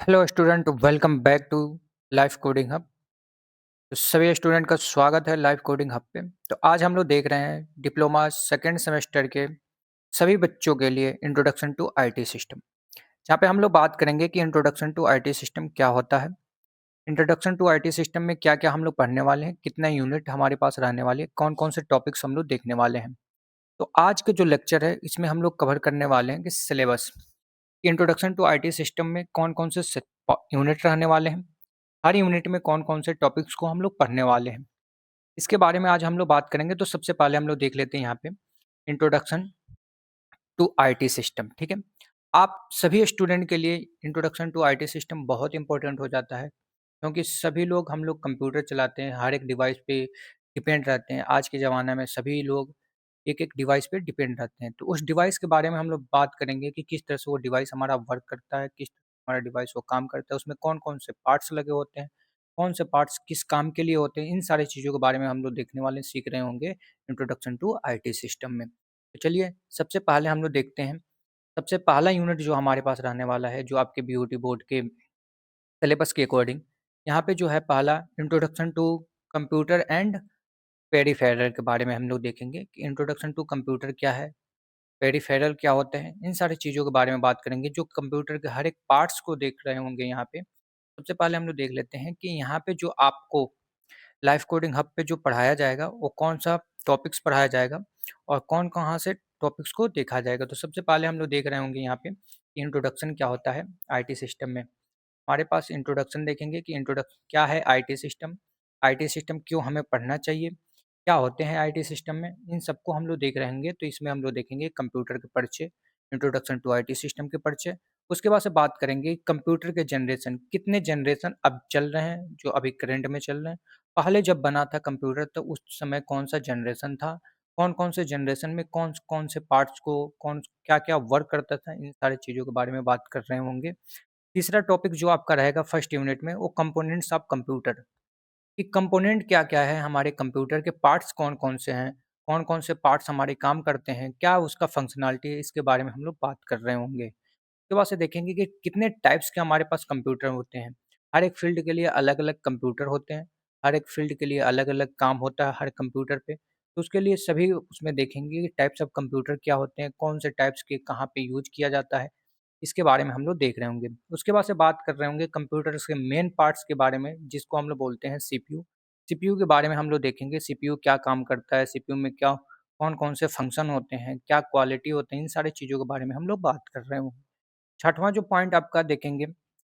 Hello student, welcome back to life coding hub. तो सभी student का स्वागत है लाइफ कोडिंग हब पे। तो आज हम लोग देख रहे हैं डिप्लोमा सेकेंड सेमेस्टर के सभी बच्चों के लिए इंट्रोडक्शन टू आईटी सिस्टम, जहाँ पे हम लोग बात करेंगे कि इंट्रोडक्शन टू आईटी सिस्टम क्या होता है, इंट्रोडक्शन टू आईटी सिस्टम में क्या क्या हम लोग पढ़ने वाले हैं, कितना यूनिट हमारे पास रहने वाले हैं, कौन कौन से टॉपिक्स हम लोग देखने वाले हैं। तो आज के जो लेक्चर है इसमें हम लोग कवर करने वाले हैं कि syllabus, introduction to IT system में कौन कौन से यूनिट रहने वाले हैं, हर यूनिट में कौन-कौन से टॉपिक्स को हम लोग पढ़ने वाले हैं। इसके बारे में आज हम लोग बात करेंगे। तो सबसे पहले हम लोग देख लेते हैं यहाँ पे इंट्रोडक्शन टू आईटी सिस्टम, ठीक है? आप सभी स्टूडेंट के लिए इंट्रोडक्शन टू आईटी सिस्टम बहुत इंपॉर्टेंट हो जाता है, क्योंकि सभी लोग हम लोग कंप्यूटर चलाते हैं, हर एक डिवाइस पे डिपेंड रहते हैं। आज के ज़माने में सभी लोग एक-एक डिवाइस पे डिपेंड रहते हैं। तो उस डिवाइस के बारे में हम लोग बात करेंगे कि किस तरह से वो डिवाइस हमारा वर्क करता है, किस तरह से हमारा डिवाइस वो काम करता है, उसमें कौन-कौन से पार्ट्स लगे होते हैं, कौन से पार्ट्स किस काम के लिए होते हैं, इन सारी चीज़ों के बारे में हम लोग देखने वाले सीख रहे होंगे इंट्रोडक्शन टू आईटी सिस्टम में। तो चलिए सबसे पहले हम लोग देखते हैं, सबसे पहला यूनिट जो हमारे पास रहने वाला है, जो आपके बीओटी बोर्ड के सिलेबस के अकॉर्डिंग, यहाँ पे जो है पहला introduction to computer and peripheral के बारे में हम लोग देखेंगे कि इंट्रोडक्शन टू कंप्यूटर क्या है, पेरिफेरल क्या होते हैं, इन सारी चीज़ों के बारे में बात करेंगे जो कंप्यूटर के हर एक पार्ट्स को देख रहे होंगे यहाँ पे। सबसे पहले हम लोग देख लेते हैं कि यहाँ पे जो आपको लाइफ कोडिंग हब पे जो पढ़ाया जाएगा वो कौन-सा टॉपिक्स पढ़ाया जाएगा और कौन कहाँ से टॉपिक्स को देखा जाएगा। तो सबसे पहले हम लोग देख रहे होंगे यहाँ पे कि इंट्रोडक्शन क्या होता है आईटी सिस्टम में। हमारे पास इंट्रोडक्शन देखेंगे कि इंट्रोडक्शन क्या है आईटी सिस्टम, आईटी सिस्टम क्यों हमें पढ़ना चाहिए, क्या होते हैं आईटी सिस्टम में, इन सबको हम लोग देख रहे होंगे। तो इसमें हम लोग देखेंगे कंप्यूटर के परिचय, इंट्रोडक्शन टू आईटी सिस्टम के परिचय। उसके बाद से बात करेंगे कंप्यूटर के जनरेशन, कितने जनरेशन अब चल रहे हैं, जो अभी करंट में चल रहे हैं। पहले जब बना था कंप्यूटर तो उस समय कौन-सा जनरेशन था, कौन-कौन से जनरेशन में कौन-कौन से पार्ट्स को कौन क्या-क्या वर्क करता था, इन सारी चीज़ों के बारे में बात कर रहे होंगे। तीसरा टॉपिक जो आपका रहेगा फर्स्ट यूनिट में वो कंपोनेंट्स ऑफ कंप्यूटर, कि कंपोनेंट क्या-क्या है, हमारे कंप्यूटर के पार्ट्स कौन-कौन से हैं, कौन-कौन से पार्ट्स हमारे काम करते हैं, क्या उसका फंक्शनैलिटी है, इसके बारे में हम लोग बात कर रहे होंगे। उसके बाद से देखेंगे कि कितने टाइप्स के हमारे पास कंप्यूटर होते हैं। हर एक फ़ील्ड के लिए अलग-अलग कंप्यूटर होते हैं, हर एक फ़ील्ड के लिए अलग-अलग काम होता है हर कंप्यूटर पे। तो उसके लिए सभी उसमें देखेंगे कि टाइप्स ऑफ कंप्यूटर क्या होते हैं, कौन से टाइप्स के कहाँ पे यूज़ किया जाता है, इसके बारे में हम लोग देख रहे होंगे। उसके बाद से बात कर रहे होंगे कंप्यूटर्स के मेन पार्ट्स के बारे में, जिसको हम लोग बोलते हैं सीपीयू। सीपीयू के बारे में हम लोग देखेंगे, सीपीयू क्या काम करता है, सीपीयू में क्या कौन-कौन से फंक्शन होते हैं, क्या क्वालिटी होते हैं, इन सारी चीज़ों के बारे में हम लोग बात कर रहे होंगे। छठवां जो पॉइंट आपका देखेंगे,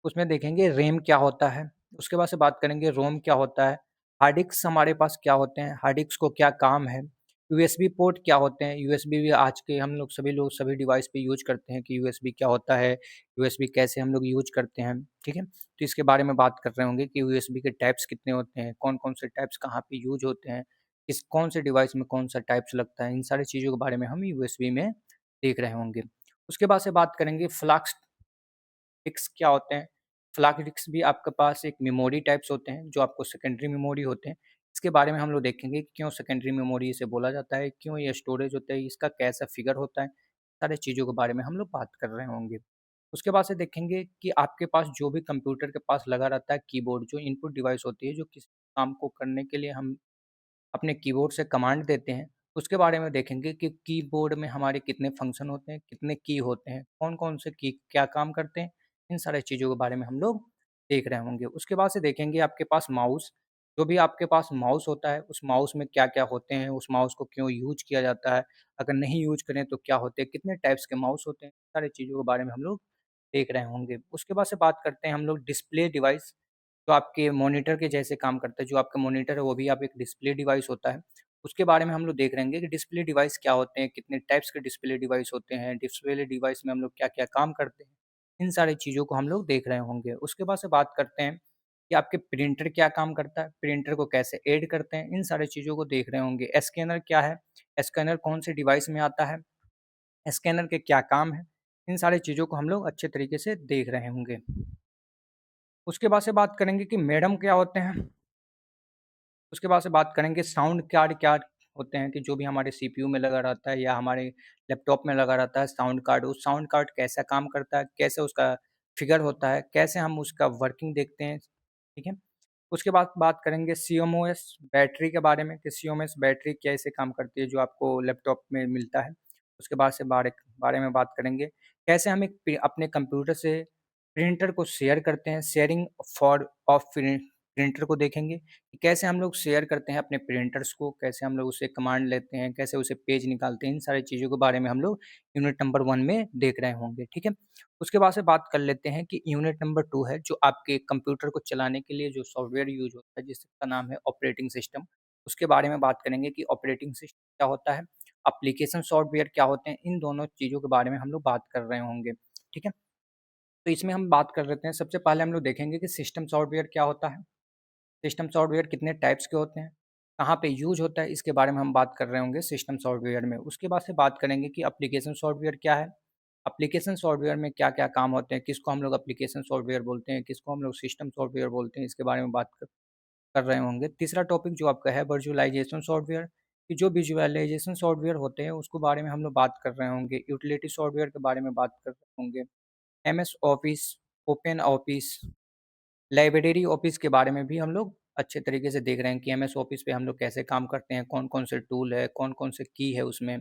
उसमें देखेंगे रैम क्या होता है, उसके बाद से बात करेंगे रोम क्या होता है, हार्ड डिस्क हमारे पास क्या होते हैं, हार्ड डिस्क को क्या काम है, यूएसबी पोर्ट क्या होते हैं, यूएसबी भी आज के हम लोग सभी डिवाइस पे यूज़ करते हैं कि यूएसबी क्या होता है, यूएसबी कैसे हम लोग यूज़ करते हैं, ठीक है? तो इसके बारे में बात कर रहे होंगे कि यूएसबी के टाइप्स कितने होते हैं, कौन-कौन से टाइप्स कहाँ पे यूज़ होते हैं, किस कौन से डिवाइस में कौन-सा टाइप्स लगता है, इन सारी चीज़ों के बारे में हम यूएसबी में देख रहे होंगे। उसके बाद से बात करेंगे फ्लैश डिस्क क्या होते हैं? फ्लैश डिस्क भी आपके पास एक मेमोरी टाइप्स होते हैं, जो आपको सेकेंडरी मेमोरी होते हैं। इसके बारे में हम लोग देखेंगे कि क्यों सेकेंडरी मेमोरी इसे बोला जाता है, क्यों ये स्टोरेज होता है, इसका कैसा फिगर होता है, सारी चीज़ों के बारे में हम लोग बात कर रहे होंगे। उसके बाद से देखेंगे कि आपके पास जो भी कंप्यूटर के पास लगा रहता है कीबोर्ड, जो इनपुट डिवाइस होती है, जो किसी काम को करने के लिए हम अपने कीबोर्ड से कमांड देते हैं, उसके बारे में देखेंगे कि कीबोर्ड में हमारे कितने फंक्शन होते हैं, कितने की होते हैं, कौन-कौन से की क्या काम करते हैं, इन सारी चीज़ों के बारे में हम लोग देख रहे होंगे। उसके बाद से देखेंगे आपके पास माउस, जो भी आपके पास माउस होता है, उस माउस में क्या-क्या होते हैं, उस माउस को क्यों यूज़ किया जाता है, अगर नहीं यूज़ करें तो क्या होते हैं, कितने टाइप्स के माउस होते हैं, सारी चीज़ों के बारे में हम लोग देख रहे होंगे। उसके बाद से बात करते हैं हम लोग डिस्प्ले डिवाइस, जो आपके मॉनिटर के जैसे काम करता है, जो आपका मॉनिटर है वो भी आप एक डिस्प्ले डिवाइस होता है। उसके बारे में हम लोग देख रहेंगे कि डिस्प्ले डिवाइस क्या होते हैं, कितने टाइप्स के डिस्प्ले डिवाइस होते हैं, डिस्प्ले डिवाइस में हम लोग क्या-क्या काम करते हैं, इन सारी चीज़ों को हम लोग देख रहे होंगे। उसके बाद से बात करते हैं कि आपके प्रिंटर क्या काम करता है, प्रिंटर को कैसे ऐड करते हैं, इन सारी चीज़ों को देख रहे होंगे। स्कैनर क्या है, स्कैनर कौन से डिवाइस में आता है, स्कैनर के क्या काम हैं, इन सारी चीज़ों को हम लोग अच्छे तरीके से देख रहे होंगे। उसके बाद से बात करेंगे कि मैडम क्या होते हैं, उसके बाद से बात करेंगे साउंड कार्ड क्या होते हैं, कि जो भी हमारे सीपीयू में लगा रहता है या हमारे लैपटॉप में लगा रहता है साउंड कार्ड, उस साउंड कार्ड कैसा काम करता है, कैसे उसका फिगर होता है, कैसे हम उसका वर्किंग देखते हैं, ठीक है? उसके बाद बात करेंगे सीएमओएस बैटरी के बारे में कि सीएमओएस बैटरी कैसे काम करती है जो आपको लैपटॉप में मिलता है। उसके बाद से बारे में बात करेंगे, कैसे हम अपने कंप्यूटर से प्रिंटर को शेयर करते हैं, शेयरिंग फॉर ऑफ प्रिंटर को देखेंगे कि कैसे हम लोग शेयर करते हैं अपने प्रिंटर्स को, कैसे हम लोग उससे कमांड लेते हैं, कैसे उसे पेज निकालते हैं, इन सारी चीज़ों के बारे में हम लोग यूनिट नंबर 1 में देख रहे होंगे, ठीक है? उसके बाद से बात कर लेते हैं कि यूनिट नंबर 2 है जो आपके कंप्यूटर को चलाने के लिए जो सॉफ्टवेयर यूज़ होता है जिसका नाम है ऑपरेटिंग सिस्टम। उसके बारे में बात करेंगे कि ऑपरेटिंग सिस्टम क्या होता है, एप्लीकेशन सॉफ्टवेयर क्या होते हैं, इन दोनों चीज़ों के बारे में हम लोग बात कर रहे होंगे, ठीक है? तो इसमें हम बात कर लेते हैं, सबसे पहले हम लोग देखेंगे कि सिस्टम सॉफ्टवेयर क्या होता है, सिस्टम सॉफ्टवेयर कितने टाइप्स के होते हैं, कहाँ पे यूज़ होता है, इसके बारे में हम बात कर रहे होंगे सिस्टम सॉफ्टवेयर में। उसके बाद से बात करेंगे कि एप्लीकेशन सॉफ्टवेयर क्या है, एप्लीकेशन सॉफ्टवेयर में क्या-क्या काम होते हैं, किसको हम लोग एप्लीकेशन सॉफ्टवेयर बोलते हैं, किसको हम लोग सिस्टम सॉफ्टवेयर बोलते हैं, इसके बारे में बात कर रहे होंगे। तीसरा टॉपिक जो आपका है वर्चुअलाइजेशन सॉफ्टवेयर, कि जो विजुअलाइजेशन सॉफ्टवेयर होते हैं उसको बारे में हम लोग बात कर रहे होंगे। यूटिलिटी सॉफ्टवेयर के बारे में बात कर रहे होंगे। MS office, open office, library office के बारे में भी हम लोग अच्छे तरीके से देख रहे हैं कि एमएस ऑफिस पे हम लोग कैसे काम करते हैं, कौन-कौन से टूल है, कौन-कौन से की है उसमें,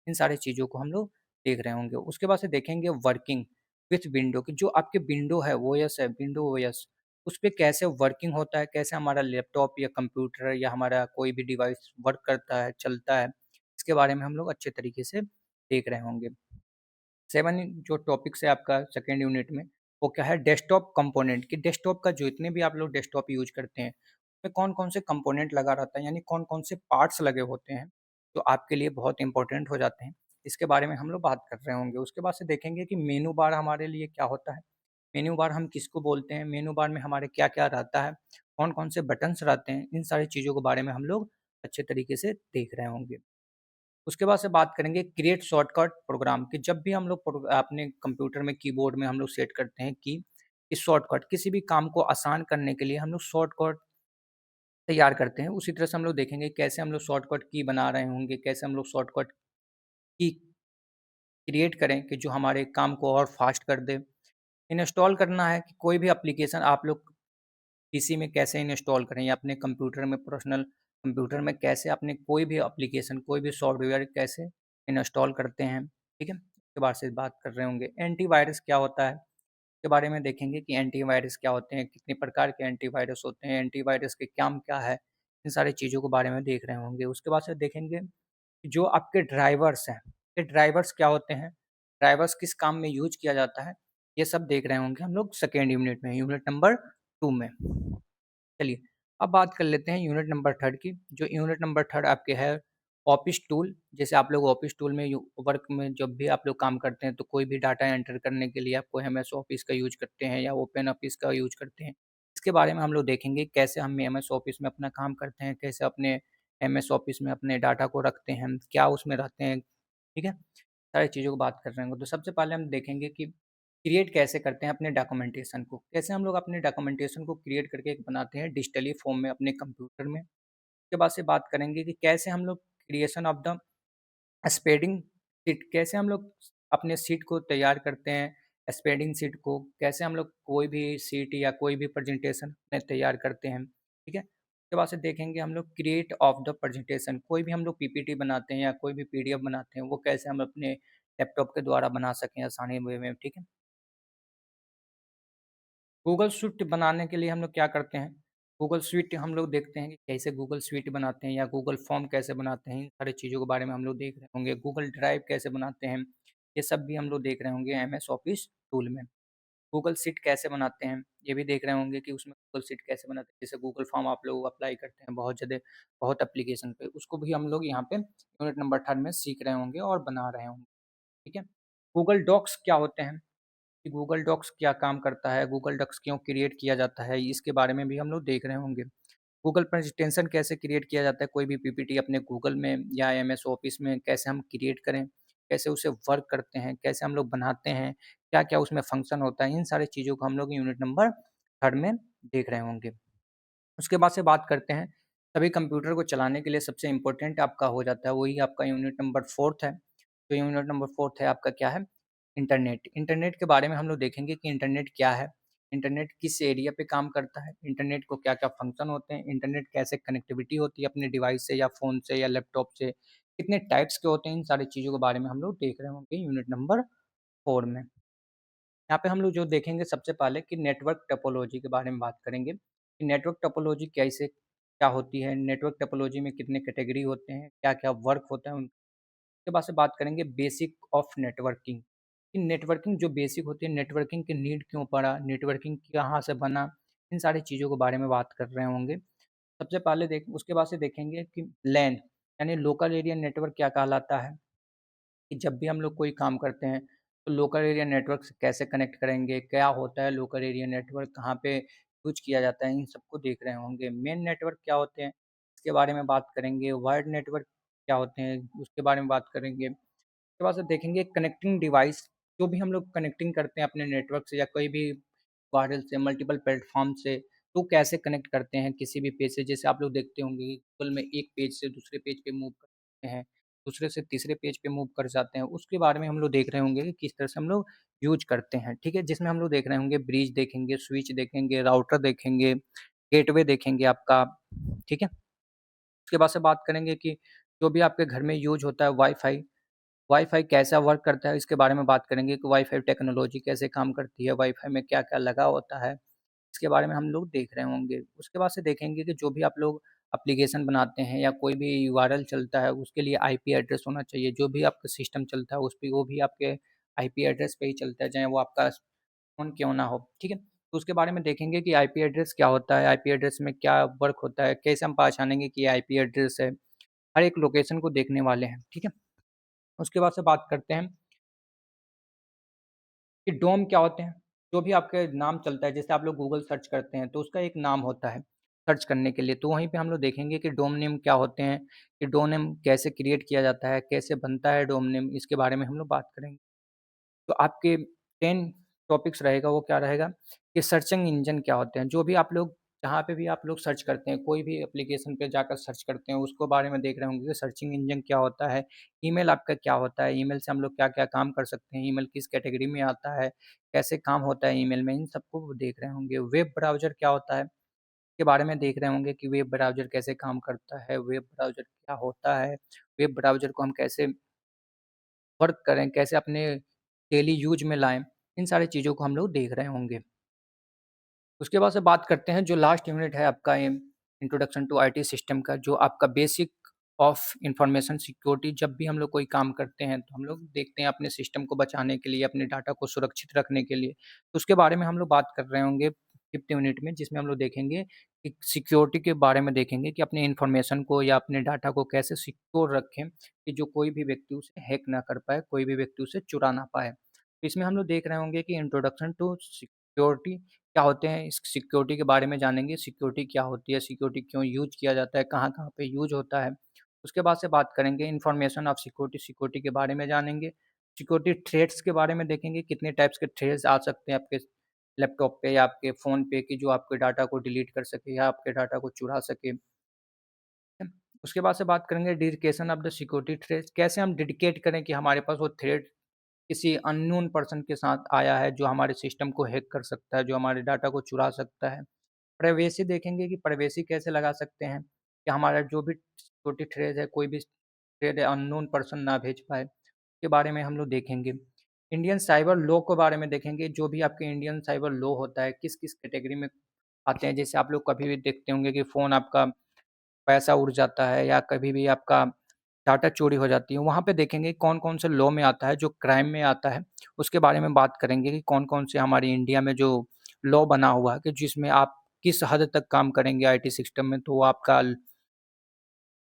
इन सारी चीज़ों को हम लोग देख रहे होंगे। उसके बाद से देखेंगे वर्किंग विथ विंडो कि जो आपके विंडो है, ओएस है, विंडो ओएस, उस पे कैसे वर्किंग होता है, कैसे हमारा लैपटॉप या कंप्यूटर या हमारा कोई भी डिवाइस वर्क करता है, चलता है, इसके बारे में हम लोग अच्छे तरीके से देख रहे होंगे। 7 जो टॉपिक्स है आपका सेकंड यूनिट में, वो क्या है डेस्कटॉप कंपोनेंट कि डेस्कटॉप का जो इतने भी आप लोग डेस्कटॉप यूज़ करते हैं, उसमें कौन-कौन से कंपोनेंट लगा रहता है, यानी कौन-कौन से पार्ट्स लगे होते हैं, जो आपके लिए बहुत इम्पोर्टेंट हो जाते हैं। इसके बारे में हम लोग बात कर रहे होंगे। उसके बाद से देखेंगे कि मेनू बार हमारे लिए क्या होता है, मेनू बार हम किसको बोलते हैं, मेनू बार में हमारे क्या-क्या रहता है, कौन-कौन से बटन्स रहते हैं, इन सारी चीज़ों के बारे में हम लोग अच्छे तरीके से देख रहे होंगे। उसके बाद से बात करेंगे क्रिएट शॉर्टकट प्रोग्राम कि जब भी हम लोग अपने कंप्यूटर में कीबोर्ड में हम लोग सेट करते हैं कि इस शॉर्टकट किसी भी काम को आसान करने के लिए हम लोग शॉर्टकट तैयार करते हैं। उसी तरह से हम लोग देखेंगे कैसे हम लोग शॉर्टकट की बना रहे होंगे, कैसे हम लोग शॉर्टकट की क्रिएट करें कि जो हमारे काम को और फास्ट कर दे। इंस्टॉल करना है कि कोई भी एप्लीकेशन आप लोग पीसी में कैसे इंस्टॉल करें या अपने कंप्यूटर में पर्सनल कंप्यूटर में कैसे अपने कोई भी एप्लीकेशन, कोई भी सॉफ्टवेयर कैसे इंस्टॉल करते हैं, ठीक है? इसके बारे से बात कर रहे होंगे। एंटीवायरस क्या होता है? इसके बारे में देखेंगे कि एंटीवायरस क्या होते हैं, कितने प्रकार के एंटीवायरस होते हैं, एंटीवायरस के काम क्या है, इन सारी चीज़ों के बारे में देख रहे होंगे। उसके बाद से देखेंगे कि जो आपके ड्राइवर्स हैं, ये ड्राइवर्स क्या होते हैं? ड्राइवर्स किस काम में यूज़ किया जाता है? ये सब देख रहे होंगे हम लोग सेकेंड यूनिट में, यूनिट नंबर 2 में। चलिए, अब बात कर लेते हैं यूनिट नंबर 3 की, जो यूनिट नंबर 3 आपके है ऑफ़िस टूल। जैसे आप लोग ऑफ़िस टूल में यू वर्क में जब भी आप लोग काम करते हैं, तो कोई भी डाटा एंटर करने के लिए आपको एमएस ऑफ़िस का यूज़ करते हैं या ओपन ऑफ़िस का यूज़ करते हैं। इसके बारे में हम लोग देखेंगे कैसे हम एमएस ऑफ़िस में अपना काम करते हैं, कैसे अपने एमएस ऑफ़िस में अपने डाटा को रखते हैं, क्या उसमें रहते हैं, ठीक है? सारी चीज़ों को बात कर रहे होंगे। तो सबसे पहले हम देखेंगे कि क्रिएट कैसे करते हैं अपने डॉक्यूमेंटेशन को। कैसे हम लोग अपने डॉक्यूमेंटेशन को क्रिएट करके एक बनाते हैं डिजिटली फ़ॉर्म में अपने कंप्यूटर में। उसके बाद से बात करेंगे कि कैसे हम लोग creation of the spreading sheet कैसे हम लोग अपने शीट को तैयार करते हैं, स्प्रेडिंग शीट को कैसे हम लोग कोई भी शीट या कोई भी प्रेजेंटेशन में तैयार करते हैं, ठीक है? उसके बाद से देखेंगे हम लोग क्रिएट ऑफ द प्रेजेंटेशन कोई भी हम लोग पीपीटी बनाते हैं या कोई भी पीडीएफ बनाते हैं, वो कैसे हम अपने लैपटॉप के द्वारा बना सकें आसानी वे में, ठीक है? गूगल स्विफ्ट बनाने के लिए हम लोग क्या करते हैं, गूगल स्विफ्ट हम लोग देखते हैं कि कैसे गूगल स्विफ्ट बनाते हैं या गूगल फॉर्म कैसे बनाते हैं, इन सारी चीज़ों के बारे में हम लोग देख रहे होंगे। गूगल ड्राइव कैसे बनाते हैं, ये सब भी हम लोग देख रहे होंगे एमएस ऑफिस टूल में। गूगल शीट कैसे बनाते हैं, ये भी देख रहे होंगे कि उसमें गूगल शीट कैसे बनाते हैं। जैसे गूगल फॉर्म आप लोग अप्लाई करते हैं बहुत एप्लीकेशन पे, उसको भी हम लोग यहाँ पे यूनिट नंबर 3 में सीख रहे होंगे और बना रहे होंगे, ठीक है? गूगल डॉक्स क्या होते हैं? कि गूगल डॉक्स क्या काम करता है, गूगल डॉक्स क्यों क्रिएट किया जाता है, इसके बारे में भी हम लोग देख रहे होंगे। गूगल प्रेज़ेंटेशन कैसे क्रिएट किया जाता है, कोई भी पीपीटी अपने गूगल में या एमएस ऑफ़िस में कैसे हम क्रिएट करें, कैसे उसे वर्क करते हैं, कैसे हम लोग बनाते हैं, क्या-क्या उसमें फ़ंक्शन होता है, इन सारी चीज़ों को हम लोग यूनिट नंबर 3 में देख रहे होंगे। उसके बाद से बात करते हैं, सभी कंप्यूटर को चलाने के लिए सबसे इम्पोर्टेंट आपका हो जाता है, वही आपका यूनिट नंबर 4th है। तो यूनिट नंबर 4th है आपका क्या है? इंटरनेट। इंटरनेट के बारे में हम लोग देखेंगे कि इंटरनेट क्या है, इंटरनेट किस एरिया पे काम करता है, इंटरनेट को क्या-क्या फ़ंक्शन होते हैं, इंटरनेट कैसे कनेक्टिविटी होती है अपने डिवाइस से या फ़ोन से या लैपटॉप से, कितने टाइप्स के होते हैं, इन सारी चीज़ों के बारे में हम लोग देख रहे होंगे यूनिट नंबर 4 में। यहाँ पे हम लोग जो देखेंगे सबसे पहले कि नेटवर्क टोपोलॉजी के बारे में बात करेंगे, कि नेटवर्क टोपोलॉजी कैसे क्या होती है, नेटवर्क टोपोलॉजी में कितने कैटेगरी होते हैं, क्या-क्या वर्क होता है उसके बाद से बात करेंगे बेसिक ऑफ नेटवर्किंग, कि नेटवर्किंग जो बेसिक होती है, नेटवर्किंग की नीड क्यों पड़ा, नेटवर्किंग कहाँ से बना, इन सारी चीज़ों के बारे में बात कर रहे होंगे। सबसे पहले देख उसके बाद से देखेंगे कि लैन यानी लोकल एरिया नेटवर्क क्या कहलाता है, कि जब भी हम लोग कोई काम करते हैं, तो लोकल एरिया नेटवर्क से कैसे कनेक्ट करेंगे, क्या होता है लोकल एरिया नेटवर्क, कहाँ पे यूज़ किया जाता है, इन सबको देख रहे होंगे। मेन नेटवर्क क्या होते हैं, इसके बारे में बात करेंगे। वायर्ड नेटवर्क क्या होते हैं, उसके बारे में बात करेंगे। उसके बाद से देखेंगे कनेक्टिंग डिवाइस, जो भी हम लोग कनेक्टिंग करते हैं अपने नेटवर्क से या कोई भी वायरल से मल्टीपल प्लेटफ़ॉर्म से, तो कैसे कनेक्ट करते हैं किसी भी पेज से। जैसे आप लोग देखते होंगे कि गूगल में एक पेज से दूसरे पेज पे मूव करते हैं, दूसरे से तीसरे पेज पे मूव कर जाते हैं, उसके बारे में हम लोग देख रहे होंगे कि किस तरह से हम लोग यूज़ करते हैं, ठीक है? जिसमें हम लोग देख रहे होंगे ब्रिज देखेंगे, स्विच देखेंगे, राउटर देखेंगे, गेटवे देखेंगे आपका, ठीक है? उसके बाद से बात करेंगे कि जो भी आपके घर में यूज़ होता है वाई-फाई, वाई-फाई कैसा वर्क करता है इसके बारे में बात करेंगे कि वाई-फाई टेक्नोलॉजी कैसे काम करती है, वाई-फाई में क्या-क्या लगा होता है, इसके बारे में हम लोग देख रहे होंगे। उसके बाद से देखेंगे कि जो भी आप लोग एप्लीकेशन बनाते हैं या कोई भी यूआरएल चलता है, उसके लिए आईपी एड्रेस होना चाहिए। जो भी आपका सिस्टम चलता है, उस पे वो भी आपके आईपी एड्रेस पे ही चलता है, चाहे वो आपका फ़ोन क्यों ना हो, ठीक है? तो उसके बारे में देखेंगे कि आईपी एड्रेस क्या होता है, आईपी एड्रेस में क्या वर्क होता है, कैसे हम पहचानेंगे कि ये आईपी एड्रेस है। हर एक लोकेशन को देखने वाले हैं, ठीक है? उसके बाद से बात करते हैं कि डोम क्या होते हैं? जो भी आपके नाम चलता है, जैसे आप लोग गूगल सर्च करते हैं, तो उसका एक नाम होता है, सर्च करने के लिए। तो वहीं पे हम लोग देखेंगे कि डोम नेम क्या होते हैं, कि डोम नेम कैसे क्रिएट किया जाता है, कैसे बनता है डोम नेम, इसके बारे में हम लोग बात करेंगे। तो आपके 10 टॉपिक्स रहेगा, वो क्या रहेगा कि सर्चिंग इंजन क्या होते हैं। जो भी आप लोग जहाँ पे भी आप लोग सर्च करते हैं, कोई भी एप्लीकेशन पे जाकर सर्च करते हैं, उसको बारे में देख रहे होंगे कि सर्चिंग इंजन क्या होता है, ईमेल आपका क्या होता है, ईमेल से हम लोग क्या-क्या काम कर सकते हैं, ईमेल किस कैटेगरी में आता है, कैसे काम होता है ईमेल में, इन सबको वो देख रहे होंगे। वेब ब्राउज़र क्या होता है, इसके बारे में देख रहे होंगे कि वेब ब्राउज़र कैसे काम करता है, वेब ब्राउज़र क्या होता है, वेब ब्राउज़र को हम कैसे वर्क करें, कैसे अपने डेली यूज़ में लाएँ, इन सारी चीज़ों को हम लोग देख रहे होंगे। उसके बाद से बात करते हैं जो लास्ट यूनिट है आपका इंट्रोडक्शन टू आईटी सिस्टम का, जो आपका बेसिक ऑफ इंफॉर्मेशन सिक्योरिटी। जब भी हम लोग कोई काम करते हैं, तो हम लोग देखते हैं अपने सिस्टम को बचाने के लिए, अपने डाटा को सुरक्षित रखने के लिए। तो उसके बारे में हम लोग बात कर रहे होंगे 5th यूनिट में, जिसमें हम लोग देखेंगे कि सिक्योरिटी के बारे में देखेंगे कि अपने इन्फॉर्मेशन को या अपने डाटा को कैसे सिक्योर रखें, कि जो कोई भी व्यक्ति उसे हैक ना कर पाए, कोई भी व्यक्ति उसे चुरा ना पाए। तो इसमें हम लोग देख रहे होंगे कि इंट्रोडक्शन टू सिक्योरिटी क्या होते हैं, इस सिक्योरिटी के बारे में जानेंगे, सिक्योरिटी क्या होती है, सिक्योरिटी क्यों यूज़ किया जाता है, कहाँ-कहाँ पे यूज़ होता है। उसके बाद से बात करेंगे इन्फॉर्मेशन ऑफ सिक्योरिटी, सिक्योरिटी के बारे में जानेंगे। सिक्योरिटी थ्रेट्स के बारे में देखेंगे, कितने टाइप्स के थ्रेट्स आ सकते हैं आपके लैपटॉप पे या आपके फ़ोन पे, कि जो आपके डाटा को डिलीट कर सके या आपके डाटा को चुरा सके। है। उसके बाद से बात करेंगे dedication of the security threat, कैसे हम डेडिकेट करें कि हमारे पास वो थ्रेट किसी अननोन पर्सन के साथ आया है, जो हमारे सिस्टम को हैक कर सकता है, जो हमारे डाटा को चुरा सकता है। प्राइवेसी देखेंगे कि प्राइवेसी कैसे लगा सकते हैं, कि हमारा जो भी सिक्योरिटी थ्रेट है, कोई भी थ्रेट है अननोन पर्सन ना भेज पाए, इसके बारे में हम लोग देखेंगे। इंडियन साइबर लॉ के बारे में देखेंगे, जो भी आपके इंडियन साइबर लॉ होता है, किस-किस कैटेगरी में आते हैं। जैसे आप लोग कभी भी देखते होंगे कि फ़ोन आपका पैसा उड़ जाता है या कभी भी आपका डाटा चोरी हो जाती है, वहाँ पे देखेंगे कौन-कौन से लॉ में आता है, जो क्राइम में आता है, उसके बारे में बात करेंगे कि कौन-कौन से हमारे इंडिया में जो लॉ बना हुआ है, कि जिसमें आप किस हद तक काम करेंगे आईटी सिस्टम में, तो वो आपका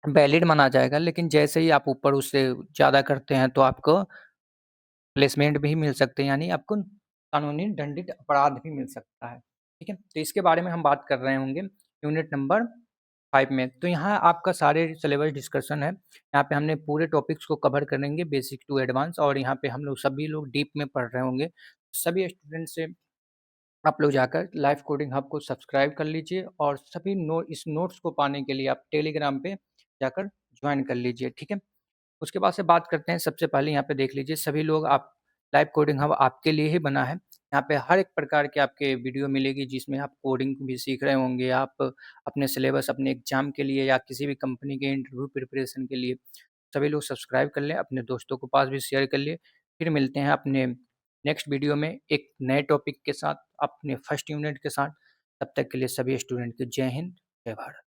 वैलिड माना जाएगा। लेकिन जैसे ही आप ऊपर उससे ज़्यादा करते हैं, तो आपको प्लेसमेंट भी मिल सकते हैं, यानी आपको कानूनी दंडित अपराध भी मिल सकता है, ठीक है? तो इसके बारे में हम बात कर रहे होंगे यूनिट नंबर 5 में। तो यहाँ आपका सारे सिलेबस डिस्कशन है। यहाँ पे हमने पूरे टॉपिक्स को कवर करेंगे बेसिक टू एडवांस, और यहाँ पे हम लोग सभी लोग डीप में पढ़ रहे होंगे। सभी स्टूडेंट से आप लोग जाकर लाइव कोडिंग हब को सब्सक्राइब कर लीजिए, और सभी इस नोट्स को पाने के लिए आप टेलीग्राम पे जाकर ज्वाइन कर लीजिए, ठीक है? उसके बाद से बात करते हैं, सबसे पहले यहाँ पे देख लीजिए, सभी लोग आप लाइव कोडिंग हब आपके लिए ही बना है। यहाँ पे हर एक प्रकार के आपके वीडियो मिलेगी जिसमें आप कोडिंग भी सीख रहे होंगे, आप अपने सिलेबस, अपने एग्ज़ाम के लिए या किसी भी कंपनी के इंटरव्यू प्रिपरेशन के लिए। सभी लोग सब्सक्राइब कर लें, अपने दोस्तों के पास भी शेयर कर लिए। फिर मिलते हैं अपने नेक्स्ट वीडियो में एक नए टॉपिक के साथ, अपने फर्स्ट यूनिट के साथ। तब तक के लिए सभी स्टूडेंट को जय हिंद, जय भारत।